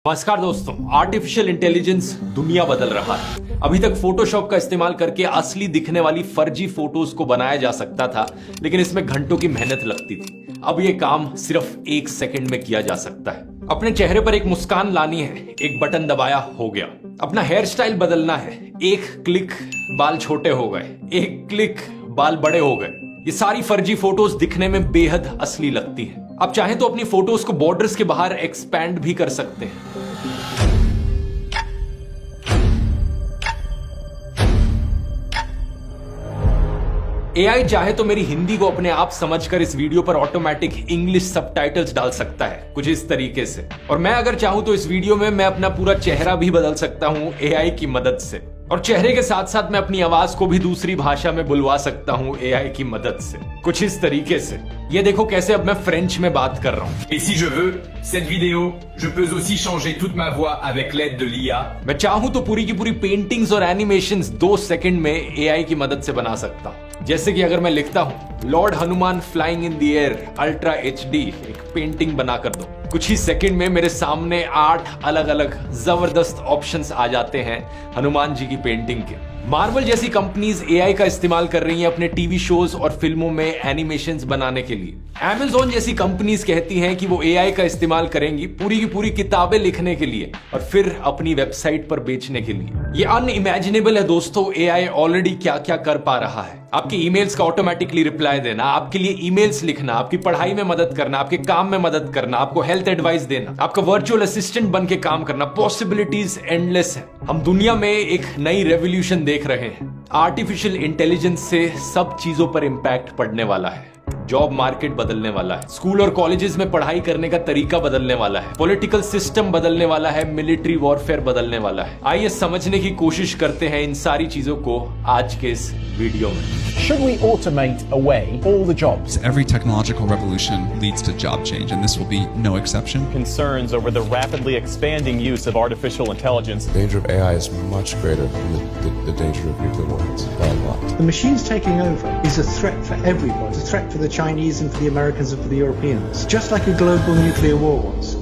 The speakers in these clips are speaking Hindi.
नमस्कार दोस्तों, आर्टिफिशियल इंटेलिजेंस दुनिया बदल रहा है। अभी तक फोटोशॉप का इस्तेमाल करके असली दिखने वाली फर्जी फोटोज को बनाया जा सकता था, लेकिन इसमें घंटों की मेहनत लगती थी। अब यह काम सिर्फ 1 सेकंड में किया जा सकता है। अपने चेहरे पर एक मुस्कान लानी है, एक बटन दबाया हो गया। अपना हेयर स्टाइल बदलना है, एक क्लिक बाल छोटे हो गए, एक क्लिक बाल बड़े हो गए। ये सारी फर्जी फोटोज दिखने में बेहद असली लगती हैं। आप चाहें तो अपनी फोटोज को बॉर्डर्स के बाहर एक्सपैंड भी कर सकते हैं। एआई चाहे तो मेरी हिंदी को अपने आप समझकर इस वीडियो पर ऑटोमेटिक इंग्लिश सबटाइटल्स डाल सकता है, कुछ इस तरीके से। और मैं अगर चाहूं तो इस वीडियो में मैं अपना पूरा चेहरा भी बदल सकता हूं एआई की मदद से। और चेहरे के साथ साथ मैं अपनी आवाज को भी दूसरी भाषा में बुलवा सकता हूं एआई की मदद से, कुछ इस तरीके से। ये देखो कैसे अब मैं फ्रेंच में बात कर रहा हूं। Et si je veux, cette vidéo, je peux aussi changer toute ma voix avec l'aide de l'IA. मैं चाहूं तो पूरी की पूरी पेंटिंग्स और एनिमेशंस 2 सेकंड में एआई की मदद से बना सकता हूं। जैसे कि अगर मैं लिखता हूं Lord Hanuman flying in the air ultra HD, एक पेंटिंग बनाकर दो, कुछ ही सेकंड में मेरे सामने 8 अलग अलग जबरदस्त ऑप्शंस आ जाते हैं हनुमान जी की पेंटिंग के। मार्वल जैसी कंपनीज एआई का इस्तेमाल कर रही हैं अपने टीवी शोज और फिल्मों में एनिमेशंस बनाने के लिए। Amazon जैसी कंपनीज कहती हैं कि वो एआई का इस्तेमाल करेंगी पूरी की पूरी किताबें लिखने के लिए और फिर अपनी वेबसाइट पर बेचने के लिए। ये अनइमेजिनेबल है दोस्तों, एआई ऑलरेडी क्या क्या कर पा रहा है। आपके ईमेल्स का ऑटोमेटिकली रिप्लाई देना, आपके लिए ईमेल्स लिखना, आपकी पढ़ाई में मदद करना, आपके काम में मदद करना, आपको हेल्थ एडवाइस देना, आपका वर्चुअल असिस्टेंट बन के काम करना। पॉसिबिलिटीज एंडलेस है। हम दुनिया में एक नई रेवोल्यूशन देख रहे हैं। आर्टिफिशियल इंटेलिजेंस से सब चीजों पर इंपैक्ट पड़ने वाला है। जॉब मार्केट बदलने वाला है, स्कूल और कॉलेजेस में पढ़ाई करने का तरीका बदलने वाला है, पॉलिटिकल सिस्टम बदलने वाला है, मिलिट्री वॉरफेयर बदलने वाला है। आइए समझने की कोशिश करते हैं इन सारी चीजों को आज के इस वीडियो में। Should we automate away all the jobs? Every technological revolution leads to job change, and this will be no exception. Concerns over the rapidly expanding use of artificial intelligence. The danger of AI is much greater than the danger of nuclear weapons, by a lot. The machines taking over is a threat for everybody. It's a threat for the Chinese and for the Americans and for the Europeans. Just like a global nuclear war was.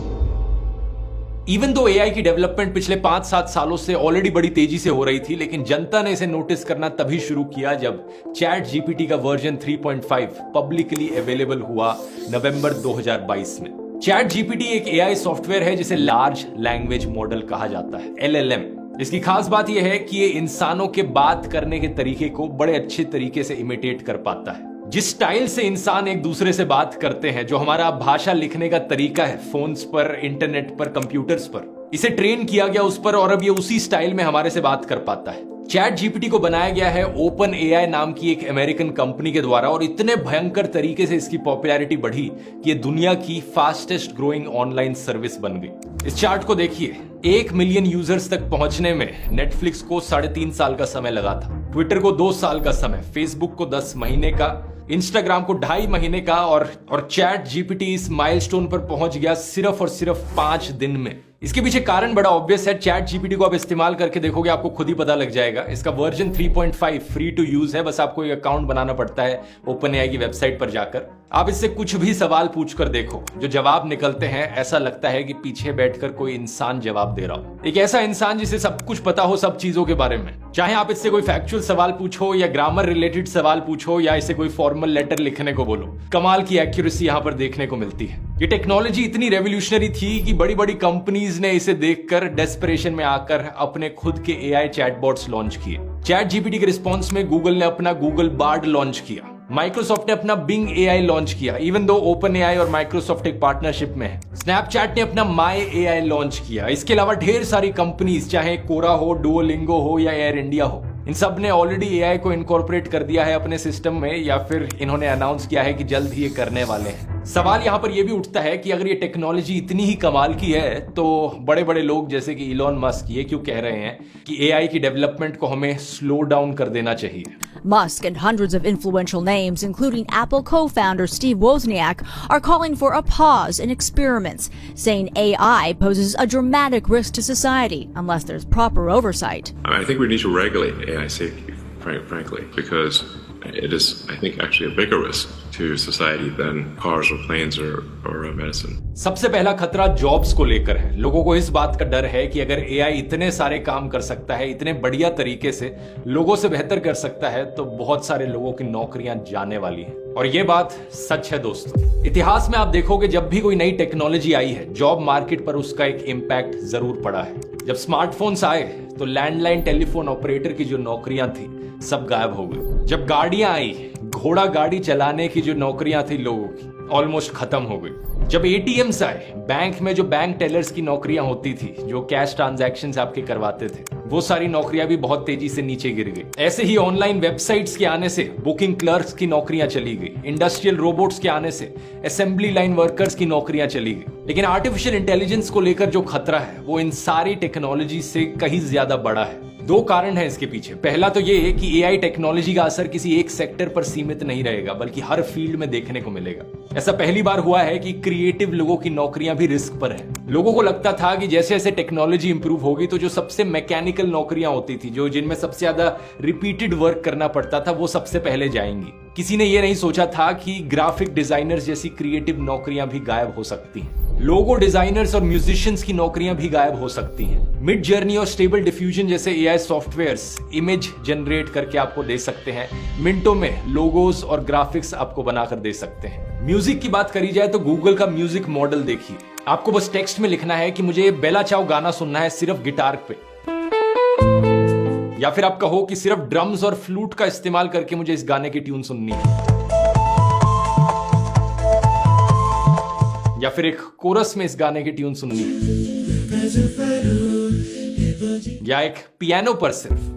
Even though AI की डेवलपमेंट पिछले 5-7 सालों से ऑलरेडी बड़ी तेजी से हो रही थी, लेकिन जनता ने इसे नोटिस करना तभी शुरू किया जब चैट जीपीटी का वर्जन 3.5 पब्लिकली अवेलेबल हुआ नवंबर 2022 में। चैट जीपीटी एक एआई सॉफ्टवेयर है जिसे लार्ज लैंग्वेज मॉडल कहा जाता है, LLM। इसकी खास बात यह है कि ये इंसानों के बात करने के तरीके को बड़े अच्छे तरीके से इमिटेट कर पाता है। जिस स्टाइल से इंसान एक दूसरे से बात करते हैं, जो हमारा भाषा लिखने का तरीका है फोन्स पर, इंटरनेट पर, कंप्यूटर्स पर, इसे ट्रेन किया गया उस पर और अब ये उसी स्टाइल में हमारे से बात कर पाता है। चैट जीपीटी को बनाया गया है ओपन एआई नाम की एक अमेरिकन कंपनी के द्वारा और इतने भयंकर तरीके से इसकी पॉपुलैरिटी बढ़ी कि ये दुनिया की फास्टेस्ट ग्रोइंग ऑनलाइन सर्विस बन गई। इस चार्ट को देखिए, 1 मिलियन यूजर्स तक पहुंचने में नेटफ्लिक्स को 3.5 साल का समय लगा था, ट्विटर को 2 साल का समय, फेसबुक को 10 महीने का, इंस्टाग्राम को 2.5 महीने का और चैट जीपीटी इस माइलस्टोन पर पहुंच गया सिर्फ और सिर्फ 5 दिन में। इसके पीछे कारण बड़ा ऑब्वियस है। चैट जीपीटी को आप इस्तेमाल करके देखोगे, आपको खुद ही पता लग जाएगा। इसका वर्जन 3.5 फ्री टू यूज है, बस आपको एक अकाउंट बनाना पड़ता है ओपन एआई की वेबसाइट पर जाकर। आप इससे कुछ भी सवाल पूछकर देखो, जो जवाब निकलते हैं ऐसा लगता है कि पीछे बैठकर कोई इंसान जवाब दे रहा हो, एक ऐसा इंसान जिसे सब कुछ पता हो सब चीजों के बारे में। चाहे आप इससे कोई फैक्चुअल सवाल पूछो या ग्रामर रिलेटेड सवाल पूछो या इसे कोई फॉर्मल लेटर लिखने को बोलो, कमाल की एक्यूरेसी यहां पर देखने को मिलती है। ये टेक्नोलॉजी इतनी रेवोल्यूशनरी थी कि बड़ी बड़ी कंपनीज ने इसे देखकर डेस्परेशन में आकर अपने खुद के एआई चैटबॉट्स लॉन्च किए। चैट जीपीटी के रिस्पॉन्स में गूगल ने अपना गूगल बार्ड लॉन्च किया, माइक्रोसॉफ्ट ने अपना बिंग एआई लॉन्च किया, इवन दो ओपन एआई और माइक्रोसॉफ्ट एक पार्टनरशिप में है। स्नैपचैट ने अपना माई एआई लॉन्च किया। इसके अलावा ढेर सारी कंपनीज, चाहे कोरा हो, डुओलिंगो हो या एयर इंडिया हो, इन सब ने ऑलरेडी एआई को इनकॉर्पोरेट कर दिया है अपने सिस्टम में या फिर इन्होंने अनाउंस किया है कि जल्द ही ये करने वाले हैं। सवाल यहां पर यह भी उठता है कि अगर ये टेक्नोलॉजी इतनी ही कमाल की है तो बड़े बड़े लोग जैसे कि इलॉन मस्क ये क्यों कह रहे हैं कि एआई की डेवलपमेंट को हमें स्लो डाउन कर देना चाहिए। Musk and hundreds of influential names, including Apple co-founder Steve Wozniak, are calling for a pause in experiments, saying AI poses a dramatic risk to society unless there's proper oversight. I think we need to regulate AI safety, frankly, because it is, I think, actually a bigger risk to society than cars or planes or medicine. सबसे पहला खतरा जॉब्स को लेकर है। लोगों को इस बात का डर है कि अगर एआई इतने सारे काम कर सकता है, इतने बढ़िया तरीके से लोगों से बेहतर कर सकता है, तो बहुत सारे लोगों की नौकरियां जाने वाली हैं। और ये बात सच है दोस्तों। इतिहास में आप देखोगे जब भी कोई नई टेक्नोलॉजी आई है, जॉब मार्केट पर उसका एक इम्पैक्ट जरूर पड़ा है। जब स्मार्टफोन्स आए तो लैंडलाइन टेलीफोन ऑपरेटर की जो नौकरियां थी सब गायब हो गई। जब गाड़ियां आई, घोड़ा गाड़ी चलाने की जो नौकरियां थी लोगों की ऑलमोस्ट खत्म हो गई। जब एटीएम्स आए, बैंक में जो बैंक टेलर्स की नौकरियां होती थी, जो कैश ट्रांजैक्शंस आपके करवाते थे, वो सारी नौकरियां भी बहुत तेजी से नीचे गिर गई। ऐसे ही ऑनलाइन वेबसाइट्स के आने से बुकिंग क्लर्क्स की नौकरियां चली गई। इंडस्ट्रियल रोबोट्स के आने से असेंबली लाइन वर्कर्स की नौकरियां चली गई। लेकिन आर्टिफिशियल इंटेलिजेंस को लेकर जो खतरा है वो इन सारी टेक्नोलॉजी से कहीं ज्यादा बड़ा है। दो कारण है इसके पीछे। पहला तो ये है कि एआई टेक्नोलॉजी का असर किसी एक सेक्टर पर सीमित नहीं रहेगा, बल्कि हर फील्ड में देखने को मिलेगा। ऐसा पहली बार हुआ है कि क्रिएटिव लोगों की नौकरियां भी रिस्क पर है। लोगों को लगता था कि जैसे जैसे टेक्नोलॉजी इंप्रूव होगी तो जो सबसे मैकेनिकल नौकरियां होती थी, जो जिनमें सबसे ज्यादा रिपीटेड वर्क करना पड़ता था, वो सबसे पहले जाएंगी। किसी ने ये नहीं सोचा था कि ग्राफिक डिजाइनर्स जैसी क्रिएटिव नौकरियां भी गायब हो सकती हैं। लोगो डिजाइनर्स और म्यूजिशियंस की नौकरियां भी गायब हो सकती हैं। मिड जर्नी और स्टेबल डिफ्यूजन जैसे एआई सॉफ्टवेयर्स इमेज जनरेट करके आपको दे सकते हैं। मिनटों में लोगोस और ग्राफिक्स आपको बनाकर दे सकते हैं। म्यूजिक की बात करी जाए तो गूगल का म्यूजिक मॉडल देखिए। आपको बस टेक्स्ट में लिखना है कि मुझे बेला चाओ गाना सुनना है सिर्फ गिटार पे, या फिर आप कहो कि सिर्फ ड्रम्स और फ्लूट का इस्तेमाल करके मुझे इस गाने की ट्यून सुननी है, या फिर एक कोरस में इस गाने की ट्यून सुननी है, या एक पियानो पर सिर्फ।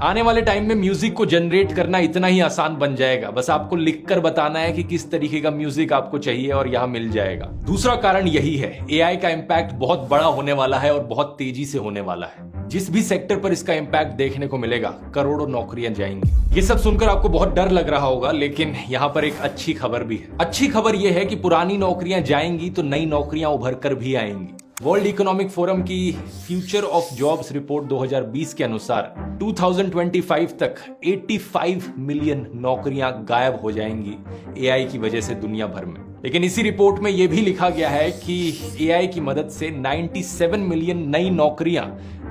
आने वाले टाइम में म्यूजिक को जनरेट करना इतना ही आसान बन जाएगा। बस आपको लिखकर बताना है कि किस तरीके का म्यूजिक आपको चाहिए और यहां मिल जाएगा। दूसरा कारण यही है, एआई का इंपैक्ट बहुत बड़ा होने वाला है और बहुत तेजी से होने वाला है। जिस भी सेक्टर पर इसका इंपैक्ट देखने को मिलेगा, करोड़ों नौकरियां जाएंगी। ये सब सुनकर आपको बहुत डर लग रहा होगा, लेकिन यहाँ पर एक अच्छी खबर भी है। अच्छी खबर यह है कि पुरानी नौकरियां जाएंगी तो नई नौकरियां उभर कर भी आएंगी। वर्ल्ड इकोनॉमिक फोरम की फ्यूचर ऑफ जॉब्स रिपोर्ट 2020 के अनुसार 2025 तक 85 मिलियन नौकरियां गायब हो जाएंगी एआई की वजह से दुनिया भर में। लेकिन इसी रिपोर्ट में यह भी लिखा गया है कि एआई की मदद से 97 मिलियन नई नौकरियां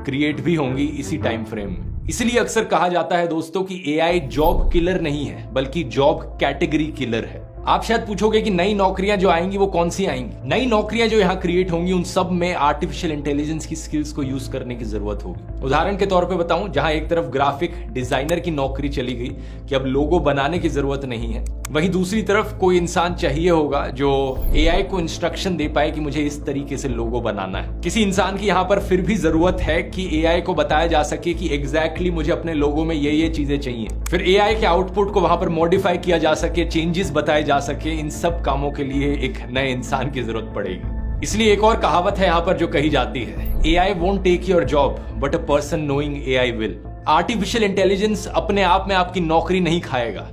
क्रिएट भी होंगी इसी टाइम फ्रेम में। इसलिए अक्सर कहा जाता है दोस्तों कि एआई जॉब किलर नहीं है, बल्कि जॉब कैटेगरी किलर है। आप शायद पूछोगे कि नई नौकरियां जो आएंगी वो कौन सी आएंगी। नई नौकरियां जो यहां क्रिएट होंगी उन सब में आर्टिफिशियल इंटेलिजेंस की स्किल्स को यूज करने की जरूरत होगी। उदाहरण के तौर पे बताऊं, जहां एक तरफ ग्राफिक डिजाइनर की नौकरी चली गई कि अब लोगो बनाने की जरूरत नहीं है, वहीं दूसरी तरफ कोई इंसान चाहिए होगा जो एआई को इंस्ट्रक्शन दे पाए कि मुझे इस तरीके से लोगो बनाना है। किसी इंसान की यहां पर फिर भी जरूरत है कि एआई को बताया जा सके कि एग्जैक्टली मुझे अपने लोगो में ये चीजें चाहिए। फिर एआई के आउटपुट को वहां पर मॉडिफाई किया जा सके, चेंजेस बताए जा सके। इन सब कामों के लिए एक नए इंसान की जरूरत पड़ेगी। इसलिए एक और कहावत है यहां पर जो कही जाती है, AI won't take your job but a person knowing AI will. Artificial intelligence अपने आप में आपकी नौकरी नहीं खाएगा,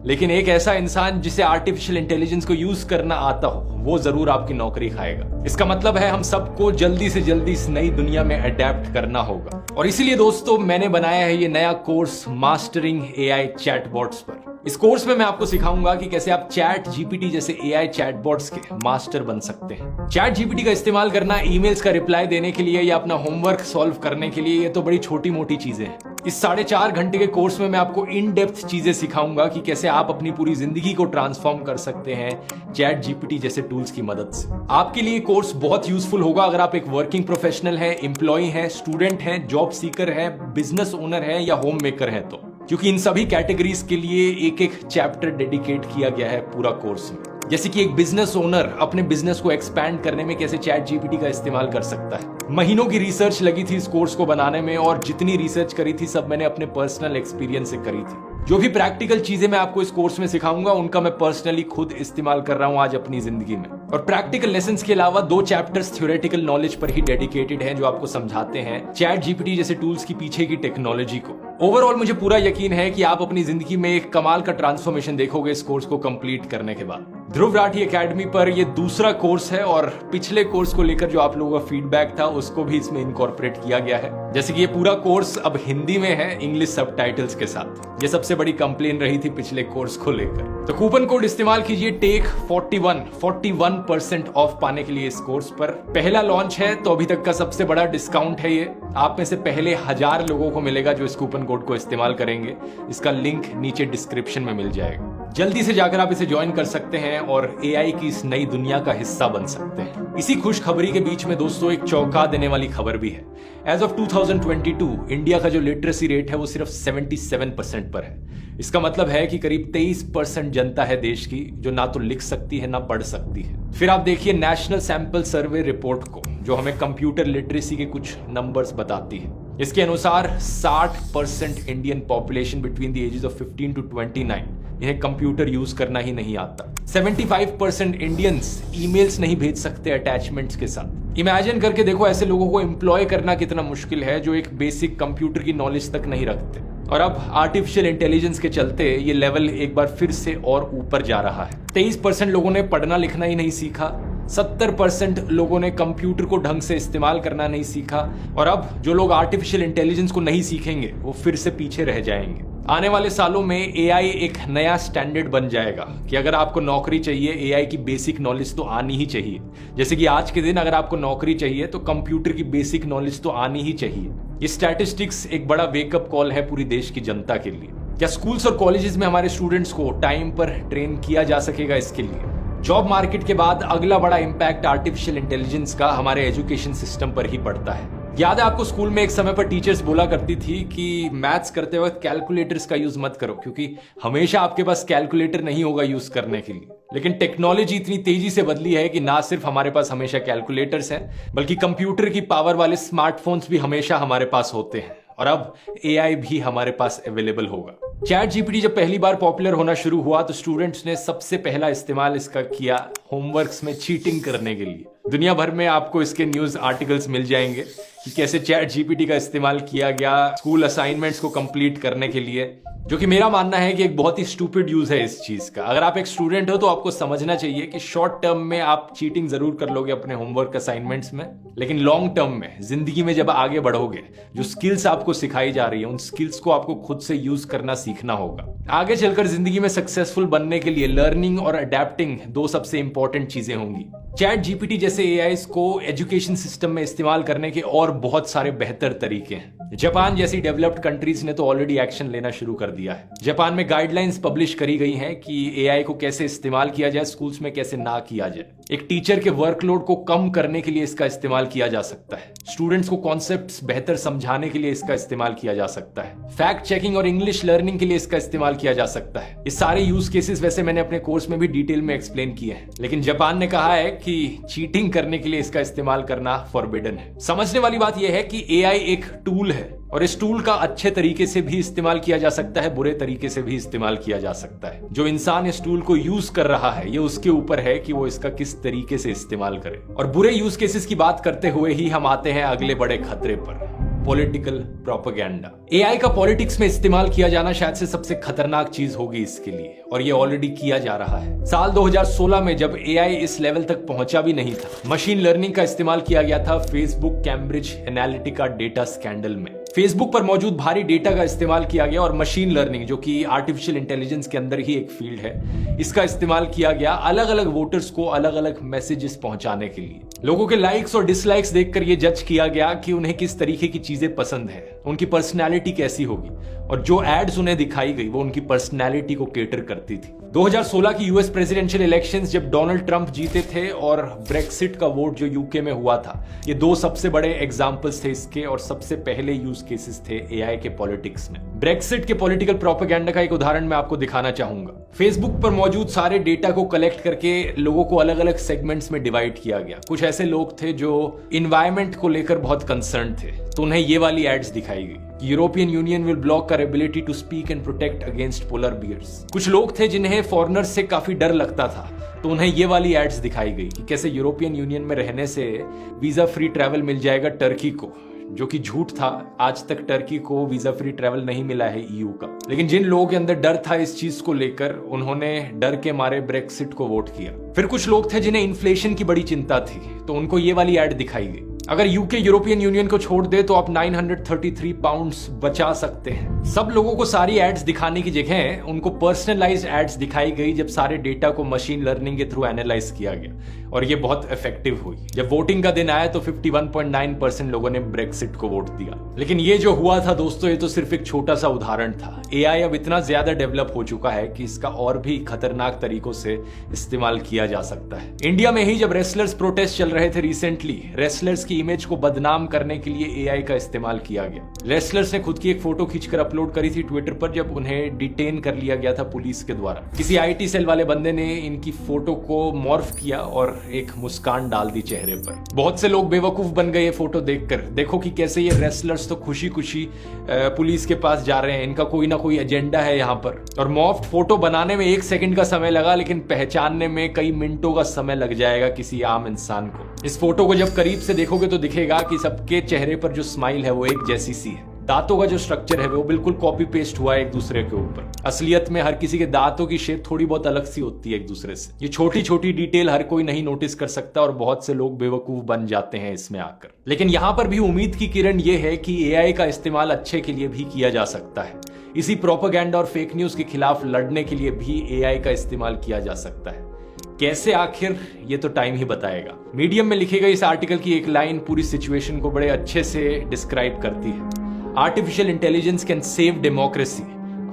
लेकिन एक ऐसा इंसान जिसे आर्टिफिशियल इंटेलिजेंस को यूज करना आता हो वो जरूर आपकी नौकरी खाएगा। इसका मतलब है हम सबको जल्दी से जल्दी इस नई दुनिया में अडेप्ट करना होगा। और इसीलिए दोस्तों मैंने बनाया है ये नया कोर्स मास्टरिंग एआई चैटबॉट्स पर। इस कोर्स में मैं आपको सिखाऊंगा कि कैसे आप चैट जीपीटी जैसे एआई चैटबॉट्स के मास्टर बन सकते हैं। चैट जीपीटी का इस्तेमाल करना ईमेल्स का रिप्लाई देने के लिए या अपना होमवर्क सॉल्व करने के लिए, ये तो बड़ी छोटी मोटी चीजें हैं। इस 4.5 घंटे के कोर्स में मैं आपको इन डेप्थ चीजें सिखाऊंगा कि कैसे आप अपनी पूरी जिंदगी को ट्रांसफॉर्म कर सकते हैं चैट जीपीटी जैसे टूल्स की मदद से। आपके लिए कोर्स बहुत यूजफुल होगा अगर आप एक वर्किंग प्रोफेशनल है, एम्प्लॉय है, स्टूडेंट है, जॉब सीकर है, बिजनेस ओनर है या होम मेकर है, तो क्योंकि इन सभी कैटेगरीज के लिए एक एक चैप्टर डेडिकेट किया गया है पूरा कोर्स में। जैसे कि एक बिजनेस ओनर अपने बिजनेस को एक्सपैंड करने में कैसे चैट जीपीटी का इस्तेमाल कर सकता है। महीनों की रिसर्च लगी थी इस कोर्स को बनाने में, और जितनी रिसर्च करी थी सब मैंने अपने पर्सनल एक्सपीरियंस से करी थी। जो भी प्रैक्टिकल चीजें मैं आपको इस कोर्स में सिखाऊंगा उनका मैं पर्सनली खुद इस्तेमाल कर रहा हूं आज अपनी जिंदगी में। और प्रैक्टिकल लेसन्स के अलावा 2 चैप्टर्स थ्योरेटिकल नॉलेज पर ही डेडिकेटेड हैं जो आपको समझाते हैं चैट जीपीटी जैसे टूल्स की पीछे की टेक्नोलॉजी को। ओवरऑल मुझे पूरा यकीन है कि आप अपनी जिंदगी में एक कमाल का ट्रांसफॉर्मेशन देखोगे इस कोर्स को कंप्लीट करने के बाद। ध्रुव राठी एकेडमी पर यह दूसरा कोर्स है और पिछले कोर्स को लेकर जो आप लोगों का फीडबैक था उसको भी इसमें इनकॉर्पोरेट किया गया है। जैसे कि ये पूरा कोर्स अब हिंदी में है इंग्लिश सबटाइटल्स के साथ। ये सबसे बड़ी कंप्लेन रही थी पिछले कोर्स को लेकर। तो कूपन कोड इस्तेमाल कीजिए टेक 41% ऑफ पाने के लिए इस कोर्स पर। पहला लॉन्च है तो अभी तक का सबसे बड़ा डिस्काउंट है ये। आप में से पहले 1000 लोगों को मिलेगा जो इस कूपन कोड को इस्तेमाल करेंगे। इसका लिंक नीचे डिस्क्रिप्शन में मिल जाएगा। जल्दी से जाकर आप इसे ज्वाइन कर सकते हैं और एआई की इस नई दुनिया का हिस्सा बन सकते हैं। इसी खुशखबरी के बीच में दोस्तों एक चौंका देने वाली खबर भी है। एज ऑफ 2022 इंडिया का जो लिटरेसी रेट है वो सिर्फ 77% पर है। इसका मतलब है कि करीब 23% जनता है देश की जो ना तो लिख सकती है ना पढ़ सकती है। फिर आप देखिए नेशनल सैंपल सर्वे रिपोर्ट को जो हमें कंप्यूटर लिटरेसी के कुछ नंबर्स बताती है। इसके अनुसार 60% Indian population between the ages of 15 to 29 इन्हें कंप्यूटर यूज करना ही नहीं आता। 75% इंडियंस ईमेल्स नहीं भेज सकते अटैचमेंट्स के साथ। इमेजिन करके देखो ऐसे लोगों को एम्प्लॉय करना कितना मुश्किल है जो एक बेसिक कंप्यूटर की नॉलेज तक नहीं रखते। और अब आर्टिफिशियल इंटेलिजेंस के चलते ये लेवल एक बार फिर से और ऊपर जा रहा है। 23% लोगों ने पढ़ना लिखना ही नहीं सीखा। 70% लोगों ने कंप्यूटर को ढंग से इस्तेमाल करना नहीं सीखा। और अब जो लोग आर्टिफिशियल इंटेलिजेंस को नहीं सीखेंगे वो फिर से पीछे रह जाएंगे। आने वाले सालों में एआई एक नया स्टैंडर्ड बन जाएगा कि अगर आपको नौकरी चाहिए एआई की बेसिक नॉलेज तो आनी ही चाहिए। जैसे कि आज के दिन अगर आपको नौकरी चाहिए तो कंप्यूटर की बेसिक नॉलेज तो आनी ही चाहिए। ये स्टैटिस्टिक्स एक बड़ा वेकअप कॉल है पूरी देश की जनता के लिए। क्या स्कूल्स और कॉलेजेस में हमारे स्टूडेंट्स को टाइम पर ट्रेन किया जा सकेगा इसके लिए? जॉब मार्केट के बाद अगला बड़ा इंपैक्ट आर्टिफिशियल इंटेलिजेंस का हमारे एजुकेशन सिस्टम पर ही पड़ता है। याद है आपको स्कूल में एक समय पर टीचर्स बोला करती थी कि मैथ्स करते वक्त कैलकुलेटर्स का यूज मत करो क्योंकि हमेशा आपके पास कैलकुलेटर नहीं होगा यूज करने के लिए। लेकिन टेक्नोलॉजी इतनी तेजी से बदली है कि ना सिर्फ हमारे पास हमेशा कैलकुलेटर्स हैं बल्कि कंप्यूटर की पावर वाले स्मार्टफोन्स भी हमेशा हमारे पास होते हैं। और अब एआई भी हमारे पास अवेलेबल होगा। चैट जीपीटी जब पहली बार पॉपुलर होना शुरू हुआ तो स्टूडेंट्स ने सबसे पहला इस्तेमाल इसका किया होमवर्क्स में चीटिंग करने के लिए। दुनिया भर में आपको इसके न्यूज आर्टिकल्स मिल जाएंगे कि कैसे चैट जीपीटी का इस्तेमाल किया गया स्कूल असाइनमेंट्स को कंप्लीट करने के लिए, जो कि मेरा मानना है कि एक बहुत ही स्टूपिड यूज है इस चीज का। अगर आप एक स्टूडेंट हो तो आपको समझना चाहिए कि शॉर्ट टर्म में आप चीटिंग जरूर कर लोगे अपने होमवर्क असाइनमेंट्स में, लेकिन लॉन्ग टर्म में जिंदगी में जब आगे बढ़ोगे जो स्किल्स आपको सिखाई जा रही है उन स्किल्स को आपको खुद से यूज करना सीखना होगा। आगे चलकर जिंदगी में सक्सेसफुल बनने के लिए लर्निंग और अडेप्टिंग 2 सबसे इंपॉर्टेंट चीजें होंगी। चैट जीपीटी जैसे एआईज को एजुकेशन सिस्टम में इस्तेमाल करने के और बहुत सारे बेहतर तरीके हैं। जापान जैसी डेवलप्ड कंट्रीज ने तो ऑलरेडी एक्शन लेना शुरू कर दिया है। जापान में गाइडलाइंस पब्लिश करी गई हैं कि एआई को कैसे इस्तेमाल किया जाए, स्कूल्स में कैसे ना किया जाए। एक टीचर के वर्कलोड को कम करने के लिए इसका इस्तेमाल किया जा सकता है। स्टूडेंट्स को कॉन्सेप्ट्स बेहतर समझाने के लिए इसका इस्तेमाल किया जा सकता है। फैक्ट चेकिंग और इंग्लिश लर्निंग के लिए इसका इस्तेमाल किया जा सकता है। ये सारे यूज केसेस वैसे मैंने अपने कोर्स में भी डिटेल में एक्सप्लेन किए हैं, लेकिन जापान ने कहा है कि चीटिंग करने के लिए इसका इस्तेमाल करना फॉरबिडन है। समझने वाली बात यह है कि एआई एक टूल है और इस टूल का अच्छे तरीके से भी इस्तेमाल किया जा सकता है, बुरे तरीके से भी इस्तेमाल किया जा सकता है। जो इंसान इस टूल को यूज कर रहा है ये उसके ऊपर है कि वो इसका किस तरीके से इस्तेमाल करे। और बुरे यूज केसेस की बात करते हुए ही हम आते हैं अगले बड़े खतरे पर, पॉलिटिकल प्रोपेगेंडा। एआई का पॉलिटिक्स में इस्तेमाल किया जाना शायद से सबसे खतरनाक चीज होगी इसके लिए, और ये ऑलरेडी किया जा रहा है। साल 2016 में जब एआई इस लेवल तक पहुंचा भी नहीं था, मशीन लर्निंग का इस्तेमाल किया गया था Facebook Cambridge Analytica data scandal में। फेसबुक पर मौजूद भारी डेटा का इस्तेमाल किया गया और मशीन लर्निंग, जो कि आर्टिफिशियल इंटेलिजेंस के अंदर ही एक फील्ड है, इसका इस्तेमाल किया गया अलग अलग वोटर्स को अलग अलग मैसेजेस पहुंचाने के लिए। लोगों के लाइक्स और डिसलाइक्स देखकर यह जज किया गया कि उन्हें किस तरीके की चीजें पसंद है, उनकी पर्सनैलिटी कैसी होगी, और जो एड्स उन्हें दिखाई गई वो उनकी पर्सनैलिटी को केटर करती थी। 2016 की यूएस प्रेसिडेंशियल इलेक्शंस जब डोनाल्ड ट्रंप जीते थे और ब्रेक्सिट का वोट जो यूके में हुआ था, ये 2 सबसे बड़े एग्जाम्पल्स थे इसके और सबसे पहले यूज केसेस थे एआई के पॉलिटिक्स में। ब्रेक्सिट के पॉलिटिकल प्रोपेगेंडा का एक उदाहरण मैं आपको दिखाना चाहूंगा। फेसबुक पर मौजूद सारे डेटा को कलेक्ट करके लोगों को अलग अलग सेगमेंट्स में डिवाइड किया गया। कुछ ऐसे लोग थे जो इन्वायरमेंट को लेकर बहुत कंसर्न थे, तो उन्हें ये वाली एड्स दिखाई गई। कि European Union will block our ability to speak and protect against polar bears. कुछ लोग थे जिन्हें फॉरेनर्स से काफी डर लगता था, तो उन्हें ये वाली एड्स दिखाई गई कि कैसे यूरोपियन यूनियन में रहने से वीजा फ्री ट्रैवल मिल जाएगा टर्की को, जो कि झूठ था। आज तक टर्की को वीजा फ्री ट्रैवल नहीं मिला है ईयू का। लेकिन जिन लोगों के अंदर डर था इस चीज को लेकर, उन्होंने डर के मारे ब्रेक्सिट को वोट किया। फिर कुछ लोग थे जिन्हें इन्फ्लेशन की बड़ी चिंता थी, तो उनको ये वाली एड दिखाई गई, अगर यूके यूरोपियन यूनियन को छोड़ दे तो आप 933 पाउंड्स बचा सकते हैं। सब लोगों को सारी एड्स दिखाने की जगह उनको पर्सनलाइज्ड एड्स दिखाई गई, जब सारे डेटा को मशीन लर्निंग के थ्रू एनालाइज किया गया, और ये बहुत इफेक्टिव हुई। जब वोटिंग का दिन आया तो 51.9% लोगों ने ब्रेक्सिट को वोट दिया। लेकिन ये जो हुआ था दोस्तों, ये तो सिर्फ एक छोटा सा उदाहरण था। एआई अब इतना ज्यादा डेवलप हो चुका है कि इसका और भी खतरनाक तरीकों से इस्तेमाल किया जा सकता है। इंडिया में ही जब रेसलर्स प्रोटेस्ट चल रहे थे रिसेंटली, रेसलर्स की इमेज को बदनाम करने के लिए एआई का इस्तेमाल किया गया। रेसलर्स ने खुद की एक फोटो खींचकर अपलोड करी थी ट्विटर पर, जब उन्हें डिटेन कर लिया गया था पुलिस के द्वारा। किसी आईटी सेल वाले बंदे ने इनकी फोटो को मॉर्फ किया और एक मुस्कान डाल दी चेहरे पर। बहुत से लोग बेवकूफ बन गए ये फोटो देखकर। देखो कि कैसे ये रेसलर्स तो खुशी खुशी पुलिस के पास जा रहे हैं, इनका कोई ना कोई एजेंडा है यहाँ पर। और मॉर्फ फोटो बनाने में 1 सेकंड का समय लगा, लेकिन पहचानने में कई मिनटों का समय लग जाएगा किसी आम इंसान को। इस फोटो को जब करीब से देखोगे तो दिखेगा कि सबके चेहरे पर जो स्माइल है वो एक जैसी सी है। दांतों का जो स्ट्रक्चर है वो बिल्कुल कॉपी पेस्ट हुआ है एक दूसरे के ऊपर। असलियत में हर किसी के दांतों की शेप थोड़ी बहुत अलग सी होती है एक दूसरे से। ये छोटी छोटी डिटेल हर कोई नहीं नोटिस कर सकता और बहुत से लोग बेवकूफ बन जाते हैं इसमें आकर। लेकिन यहां पर भी उम्मीद की किरण ये है कि एआई का इस्तेमाल अच्छे के लिए भी किया जा सकता है। इसी प्रोपेगेंडा और फेक न्यूज के खिलाफ लड़ने के लिए भी एआई का इस्तेमाल किया जा सकता है। कैसे, आखिर ये तो टाइम ही बताएगा। मीडियम में लिखे गए इस आर्टिकल की एक लाइन पूरी सिचुएशन को बड़े अच्छे से डिस्क्राइब करती है। Artificial intelligence can save democracy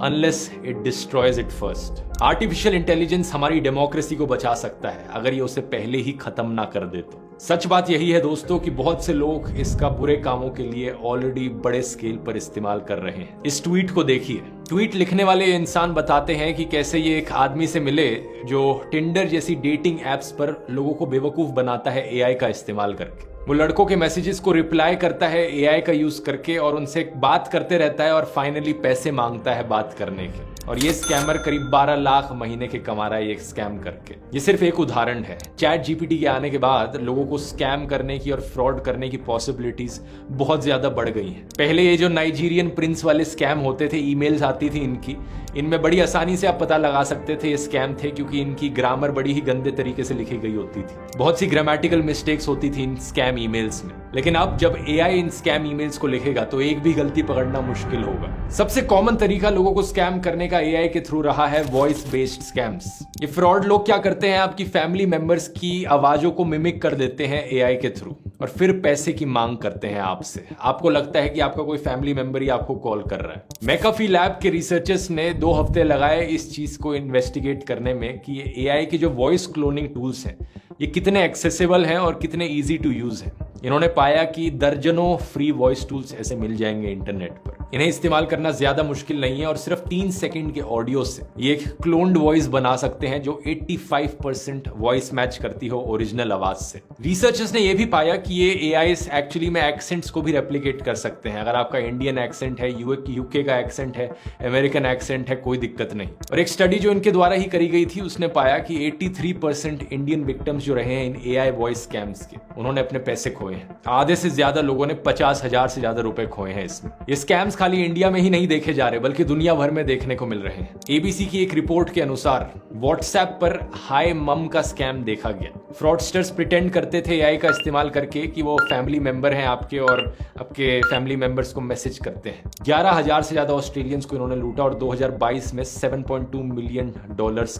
unless it destroys it first. Artificial intelligence हमारी डेमोक्रेसी को बचा सकता है अगर ये उसे पहले ही खत्म ना कर दे तो। सच बात यही है दोस्तों कि बहुत से लोग इसका बुरे कामों के लिए ऑलरेडी बड़े स्केल पर इस्तेमाल कर रहे हैं। इस ट्वीट को देखिए। ट्वीट लिखने वाले इंसान बताते हैं कि कैसे ये एक आदमी से मिले जो टिंडर जैसी डेटिंग एप्स पर लोगों को बेवकूफ बनाता है एआई का इस्तेमाल करके। वो लड़कों के मैसेजेस को रिप्लाई करता है एआई का यूज करके और उनसे बात करते रहता है और फाइनली पैसे मांगता है बात करने के। और ये स्कैमर करीब 12 लाख महीने के कमा रहा है ये स्कैम करके। ये सिर्फ एक उदाहरण है। चैट जीपीटी के आने के बाद लोगों को स्कैम करने की और फ्रॉड करने की पॉसिबिलिटीज बहुत ज्यादा बढ़ गई हैं। पहले ये जो नाइजीरियन प्रिंस वाले स्कैम होते थे, ईमेल्स आती थी इनकी, इनमें बड़ी आसानी से आप पता लगा सकते थे ये स्कैम थे, क्योंकि इनकी ग्रामर बड़ी ही गंदे तरीके से लिखी गई होती थी। बहुत सी ग्रामेटिकल मिस्टेक्स होती थी इन स्कैम ईमेल्स में। लेकिन अब जब एआई इन स्कैम ईमेल्स को लिखेगा तो एक भी गलती पकड़ना मुश्किल होगा। सबसे कॉमन तरीका लोगों को स्कैम करने का एआई के थ्रू रहा है वॉइस बेस्ड स्कैम्स। ये फ्रॉड लोग क्या करते हैं, आपकी फैमिली मेंबर्स की आवाजों को मिमिक कर देते हैं एआई के थ्रू और फिर पैसे की मांग करते हैं आपसे। आपको लगता है कि आपका कोई फैमिली मेंबर ही आपको कॉल कर रहा है। मैकाफी लैब के रिसर्चर्स ने 2 हफ्ते लगाए इस चीज को इन्वेस्टिगेट करने में कि ये एआई के जो वॉइस क्लोनिंग टूल्स हैं ये कितने एक्सेसिबल हैं और कितने इजी टू यूज हैं। इन्होंने पाया कि दर्जनों फ्री वॉइस टूल्स ऐसे मिल जाएंगे इंटरनेट पर। इन्हें इस्तेमाल करना ज्यादा मुश्किल नहीं है और सिर्फ 3 सेकंड के ऑडियो से ये एक क्लोन्ड वॉइस बना सकते हैं जो 85% वॉइस मैच करती हो ओरिजिनल आवाज से। रिसर्चर्स ने यह भी पाया कि ये एआईस एक्चुअली में एक्सेंट्स को भी रेप्लिकेट कर सकते हैं। अगर आपका इंडियन एक्सेंट है, यूके का एक्सेंट है, अमेरिकन एक्सेंट है, कोई दिक्कत नहीं। और एक स्टडी जो इनके द्वारा ही करी गई थी उसने पाया कि 83% इंडियन विक्टिम्स जो रहे हैं इन एआई वॉइस स्कैम्स के, उन्होंने अपने पैसे खोए हैं। आधे से ज्यादा लोगों ने 50,000 से ज्यादा रुपए खोए हैं इसमें। ये स्कैम्स खाली इंडिया में ही नहीं देखे जा रहे बल्कि दुनिया भर में देखने को मिल रहे हैं। एबीसी की एक रिपोर्ट के अनुसार व्हाट्सएप पर हाय मम का स्कैम देखा गया। फ्रॉडस्टर्स प्रिटेंड करते थे एआई का इस्तेमाल करके कि वो फैमिली मेंबर हैं आपके और आपके फैमिली मेंबर्स को मैसेज करते हैं। 11,000 से ज्यादा ऑस्ट्रेलियंस को इन्होंने लूटा और 2022 में $7.2 मिलियन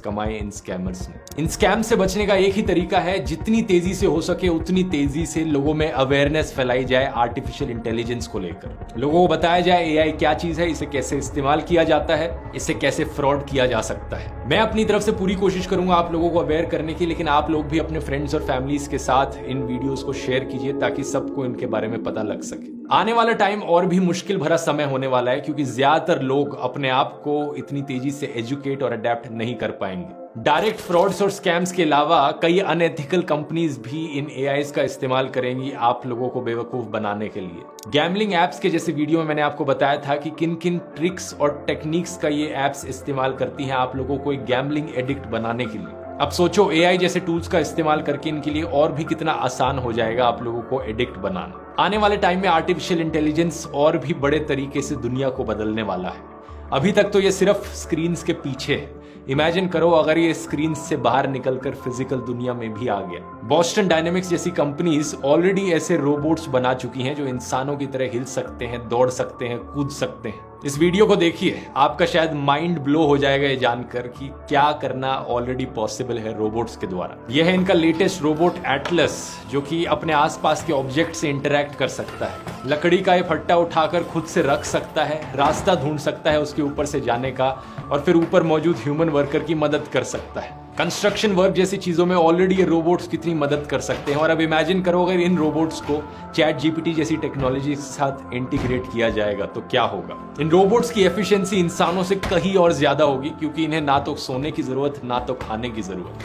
कमाए इन स्कैमर्स ने। इन स्कैम से बचने का एक ही तरीका है, जितनी तेजी से हो सके उतनी तेजी से लोगों में अवेयरनेस फैलाई जाए आर्टिफिशियल इंटेलिजेंस को लेकर। लोगों को बताया जाए एआई क्या चीज है, इसे कैसे इस्तेमाल किया जाता है, इसे कैसे फ्रॉड किया जा सकता है। मैं अपनी तरफ से पूरी कोशिश करूंगा आप लोगों को अवेयर करने की, लेकिन आप लोग भी अपने फ्रेंड्स और फैमिलीज के साथ इन वीडियोस को शेयर कीजिए ताकि सबको इनके बारे में पता लग सके। आने वाला टाइम और भी मुश्किल भरा समय होने वाला है क्योंकि ज्यादातर लोग अपने आप को इतनी तेजी से एजुकेट और अडेप्ट नहीं कर पाएंगे। डायरेक्ट फ्रॉड्स और स्कैम्स के अलावा कई अनएथिकल कंपनीज भी इन एआईज का इस्तेमाल करेंगी आप लोगों को बेवकूफ बनाने के लिए। गैम्बलिंग एप्स के जैसे वीडियो में मैंने आपको बताया था कि किन किन ट्रिक्स और टेक्निक्स का ये एप्स इस्तेमाल करती हैं आप लोगों को एक गैम्बलिंग एडिक्ट बनाने के लिए। अब सोचो एआई जैसे टूल्स का इस्तेमाल करके इनके लिए और भी कितना आसान हो जाएगा आप लोगों को एडिक्ट बनाना। आने वाले टाइम में आर्टिफिशियल इंटेलिजेंस और भी बड़े तरीके से दुनिया को बदलने वाला है। अभी तक तो ये सिर्फ स्क्रीन्स के पीछे है। इमेजिन करो अगर ये स्क्रीन से बाहर निकलकर फिजिकल दुनिया में भी आ गया। बॉस्टन डायनेमिक्स जैसी कंपनीज ऑलरेडी ऐसे रोबोट्स बना चुकी हैं जो इंसानों की तरह हिल सकते हैं, दौड़ सकते हैं, कूद सकते हैं। इस वीडियो को देखिए, आपका शायद माइंड ब्लो हो जाएगा ये जानकर कि क्या करना ऑलरेडी पॉसिबल है रोबोट्स के द्वारा। यह है इनका लेटेस्ट रोबोट एटलस, जो कि अपने आसपास के ऑब्जेक्ट से इंटरैक्ट कर सकता है। लकड़ी का ये फट्टा उठाकर खुद से रख सकता है, रास्ता ढूंढ सकता है उसके ऊपर से जाने का, और फिर ऊपर मौजूद ह्यूमन वर्कर की मदद कर सकता है। कंस्ट्रक्शन वर्क जैसी चीजों में ऑलरेडी ये रोबोट्स कितनी मदद कर सकते हैं। और अब इमेजिन करो अगर इन रोबोट्स को चैट जीपीटी जैसी टेक्नोलॉजी के साथ इंटीग्रेट किया जाएगा तो क्या होगा। इन रोबोट्स की एफिशिएंसी इंसानों से कहीं और ज्यादा होगी, क्योंकि इन्हें ना तो सोने की जरूरत ना तो खाने की जरूरत।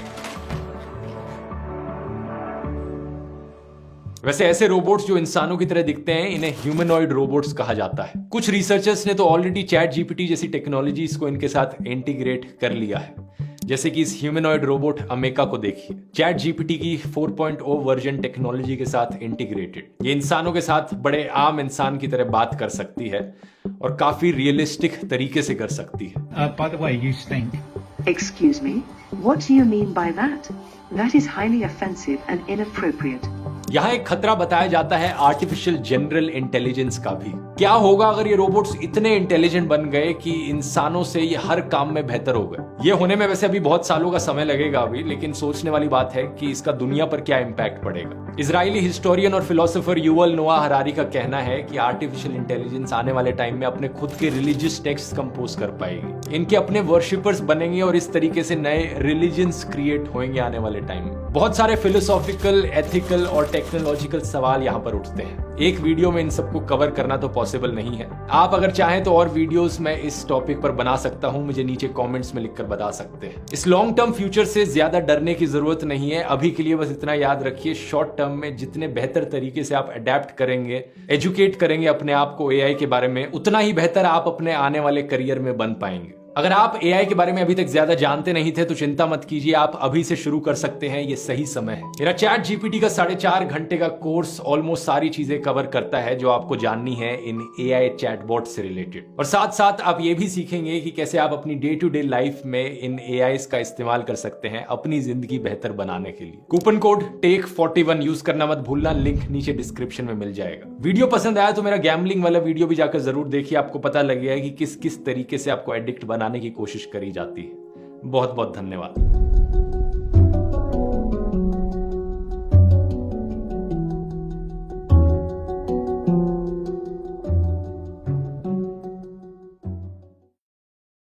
वैसे ऐसे रोबोट्स जो इंसानों की तरह दिखते हैं इन्हें ह्यूमनॉइड रोबोट्स कहा जाता है। कुछ रिसर्चर्स ने तो ऑलरेडी चैट जीपीटी जैसी टेक्नोलॉजीज को इनके साथ इंटीग्रेट कर लिया है। जैसे कि इस ह्यूमनॉइड रोबोट अमेका को देखिए, चैट जीपीटी की 4.0 वर्जन टेक्नोलॉजी के साथ इंटीग्रेटेड। ये इंसानों के साथ बड़े आम इंसान की तरह बात कर सकती है और काफी रियलिस्टिक तरीके से कर सकती है। By the way, you stink. Excuse me? What do you mean by that? That is highly offensive and inappropriate. यहाँ एक खतरा बताया जाता है आर्टिफिशियल जनरल इंटेलिजेंस का भी। क्या होगा अगर ये रोबोट्स इतने इंटेलिजेंट बन गए कि इंसानों से ये हर काम में बेहतर हो गए। ये होने में वैसे अभी बहुत सालों का समय लगेगा अभी, लेकिन सोचने वाली बात है कि इसका दुनिया पर क्या इंपैक्ट पड़ेगा। इजरायली हिस्टोरियन और फिलोसोफर युवल नोआ हरारी का कहना है कि आर्टिफिशियल इंटेलिजेंस आने वाले टाइम में अपने खुद के रिलीजियस टेक्स्ट कंपोज कर पाएगी, इनके अपने वर्शिपर्स बनेंगे और इस तरीके से नए रिलीजन्स क्रिएट होंगे आने वाले टाइम में। बहुत सारे फिलोसॉफिकल, एथिकल और टेक्नोलॉजिकल सवाल यहाँ पर उठते हैं। एक वीडियो में इन सबको कवर करना तो पॉसिबल नहीं है। आप अगर चाहें तो और वीडियोस मैं इस टॉपिक पर बना सकता हूं, मुझे नीचे कमेंट्स में लिखकर बता सकते हैं। इस लॉन्ग टर्म फ्यूचर से ज्यादा डरने की जरूरत नहीं है। अभी के लिए बस इतना याद रखिए, शॉर्ट टर्म में जितने बेहतर तरीके से आप अडेप्ट करेंगे, एजुकेट करेंगे अपने आप को एआई के बारे में, उतना ही बेहतर आप अपने आने वाले करियर में बन पाएंगे। अगर आप एआई के बारे में अभी तक ज्यादा जानते नहीं थे तो चिंता मत कीजिए, आप अभी से शुरू कर सकते हैं, ये सही समय है। मेरा चैट जीपीटी का 4.5 घंटे का कोर्स ऑलमोस्ट सारी चीजें कवर करता है जो आपको जाननी है इन एआई चैटबॉट से रिलेटेड। और साथ साथ आप ये भी सीखेंगे कि कैसे आप अपनी डे टू डे लाइफ में इन एआई का इस्तेमाल कर सकते हैं अपनी जिंदगी बेहतर बनाने के लिए। कूपन कोड TAKE41 यूज करना मत भूलना, लिंक नीचे डिस्क्रिप्शन में मिल जाएगा। वीडियो पसंद आया तो मेरा गैम्बलिंग वाला वीडियो भी जाकर जरूर देखिए, आपको पता लग गया है कि किस किस तरीके से आपको एडिक्ट बनाने की कोशिश करी जाती है। बहुत बहुत धन्यवाद।